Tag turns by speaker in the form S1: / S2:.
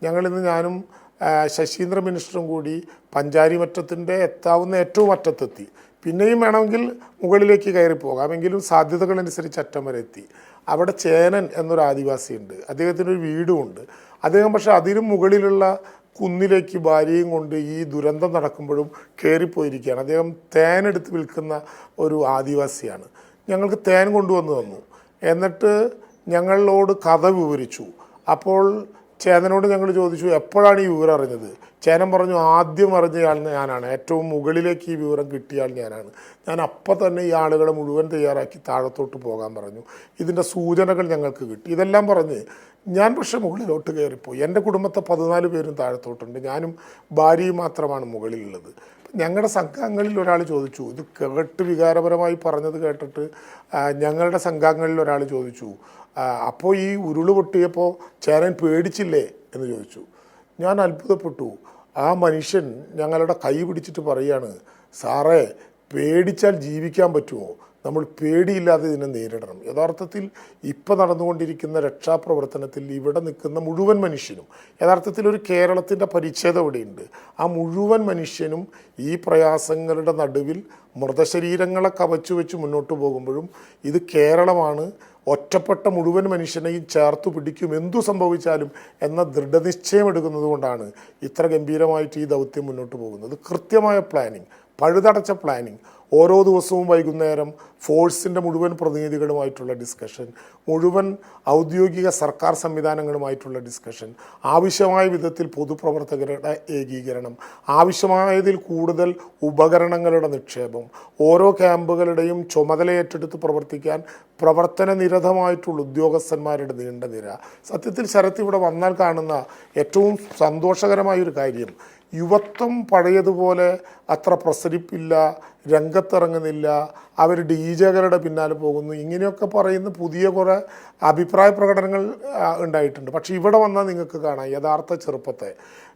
S1: ഞങ്ങളിന്ന് ഞാനും ശശീന്ദ്ര മിനിസ്റ്ററും കൂടി പഞ്ചാരിമറ്റത്തിൻ്റെ എത്താവുന്ന ഏറ്റവും അറ്റത്തെത്തി. പിന്നെയും വേണമെങ്കിൽ മുകളിലേക്ക് കയറി പോകാമെങ്കിലും സാധ്യതകളനുസരിച്ച് അറ്റം വരെ എത്തി. അവിടെ ചേനൻ എന്നൊരു ആദിവാസിയുണ്ട്, അദ്ദേഹത്തിനൊരു വീടുമുണ്ട്. അദ്ദേഹം പക്ഷേ അതിനും മുകളിലുള്ള കുന്നിലേക്ക് ഭാര്യയും കൊണ്ട് ഈ ദുരന്തം നടക്കുമ്പോഴും കയറിപ്പോയിരിക്കുകയാണ്. അദ്ദേഹം തേനെടുത്ത് വിൽക്കുന്ന ഒരു ആദിവാസിയാണ്. ഞങ്ങൾക്ക് തേൻ കൊണ്ടുവന്ന് തന്നു. എന്നിട്ട് ഞങ്ങളോട് കഥ വിവരിച്ചു. അപ്പോൾ ചേതനോട് ഞങ്ങൾ ചോദിച്ചു, എപ്പോഴാണ് ഈ വിവരം അറിഞ്ഞത്? ചേനൻ പറഞ്ഞു, ആദ്യം അറിഞ്ഞയാൾ ഞാനാണ്, ഏറ്റവും മുകളിലേക്ക് ഈ വിവരം കിട്ടിയാൽ ഞാനാണ്. ഞാൻ അപ്പം തന്നെ ഈ ആളുകളെ മുഴുവൻ തയ്യാറാക്കി താഴത്തോട്ട് പോകാൻ പറഞ്ഞു. ഇതിൻ്റെ സൂചനകൾ ഞങ്ങൾക്ക് കിട്ടി. ഇതെല്ലാം പറഞ്ഞ് ഞാൻ പക്ഷേ മുകളിലോട്ട് കയറിപ്പോയി. എൻ്റെ കുടുംബത്തെ 14 പേരും താഴത്തോട്ടുണ്ട്, ഞാനും ഭാര്യയും മാത്രമാണ് മുകളിലുള്ളത്. ഞങ്ങളുടെ സംഘാംഗങ്ങളിൽ ഒരാൾ ചോദിച്ചു, ഇത് കേട്ട് വികാരപരമായി പറഞ്ഞത് കേട്ടിട്ട് ഞങ്ങളുടെ സംഘാംഗങ്ങളിൽ ഒരാൾ ചോദിച്ചു, അപ്പോൾ ഈ ഉരുള് പൊട്ടിയപ്പോൾ ചേരൻ പേടിച്ചില്ലേ എന്ന് ചോദിച്ചു. ഞാൻ അത്ഭുതപ്പെട്ടു. ആ മനുഷ്യൻ ഞങ്ങളുടെ കൈ പിടിച്ചിട്ട് പറയാണ്, സാറേ, പേടിച്ചാൽ ജീവിക്കാൻ പറ്റുമോ? നമ്മൾ പേടിയില്ലാതെ ഇതിനെ നേരിടണം. യഥാർത്ഥത്തിൽ ഇപ്പം നടന്നുകൊണ്ടിരിക്കുന്ന രക്ഷാപ്രവർത്തനത്തിൽ ഇവിടെ നിൽക്കുന്ന മുഴുവൻ മനുഷ്യനും, യഥാർത്ഥത്തിൽ ഒരു കേരളത്തിൻ്റെ പരിച്ഛേദം ഇവിടെയുണ്ട്. ആ മുഴുവൻ മനുഷ്യനും ഈ പ്രയാസങ്ങളുടെ നടുവിൽ മൃതശരീരങ്ങളെ കവച്ചു വെച്ച് മുന്നോട്ട് പോകുമ്പോഴും ഇത് കേരളമാണ്, ഒറ്റപ്പെട്ട മുഴുവൻ മനുഷ്യനെയും ചേർത്തു പിടിക്കും എന്തു സംഭവിച്ചാലും എന്ന ദൃഢനിശ്ചയം എടുക്കുന്നത് കൊണ്ടാണ് ഇത്ര ഗംഭീരമായിട്ട് ഈ ദൗത്യം മുന്നോട്ട് പോകുന്നത്. കൃത്യമായ പ്ലാനിങ്, പഴുതടച്ച പ്ലാനിങ്, ഓരോ ദിവസവും വൈകുന്നേരം ഫോഴ്സിൻ്റെ മുഴുവൻ പ്രതിനിധികളുമായിട്ടുള്ള ഡിസ്കഷൻ, മുഴുവൻ ഔദ്യോഗിക സർക്കാർ സംവിധാനങ്ങളുമായിട്ടുള്ള ഡിസ്കഷൻ, ആവശ്യമായ വിധത്തിൽ പൊതുപ്രവർത്തകരുടെ ഏകീകരണം, ആവശ്യമായതിൽ കൂടുതൽ ഉപകരണങ്ങളുടെ നിക്ഷേപം, ഓരോ ക്യാമ്പുകളുടെയും ചുമതല ഏറ്റെടുത്ത് പ്രവർത്തിക്കാൻ പ്രവർത്തന നിരതമായിട്ടുള്ള ഉദ്യോഗസ്ഥന്മാരുടെ നീണ്ട നിര. സത്യത്തിൽ ശരത്ത് ഇവിടെ വന്നാൽ കാണുന്ന ഏറ്റവും സന്തോഷകരമായൊരു കാര്യം, യുവത്വം പഴയതുപോലെ അത്ര പ്രസരിപ്പില്ല, രംഗത്തിറങ്ങുന്നില്ല, അവർ ഡീജകളുടെ പിന്നാലെ പോകുന്നു, ഇങ്ങനെയൊക്കെ പറയുന്ന പുതിയ കുറേ അഭിപ്രായ പ്രകടനങ്ങൾ ഉണ്ടായിട്ടുണ്ട്. പക്ഷേ ഇവിടെ വന്നാൽ നിങ്ങൾക്ക് കാണാം യഥാർത്ഥ ചെറുപ്പത്തെ.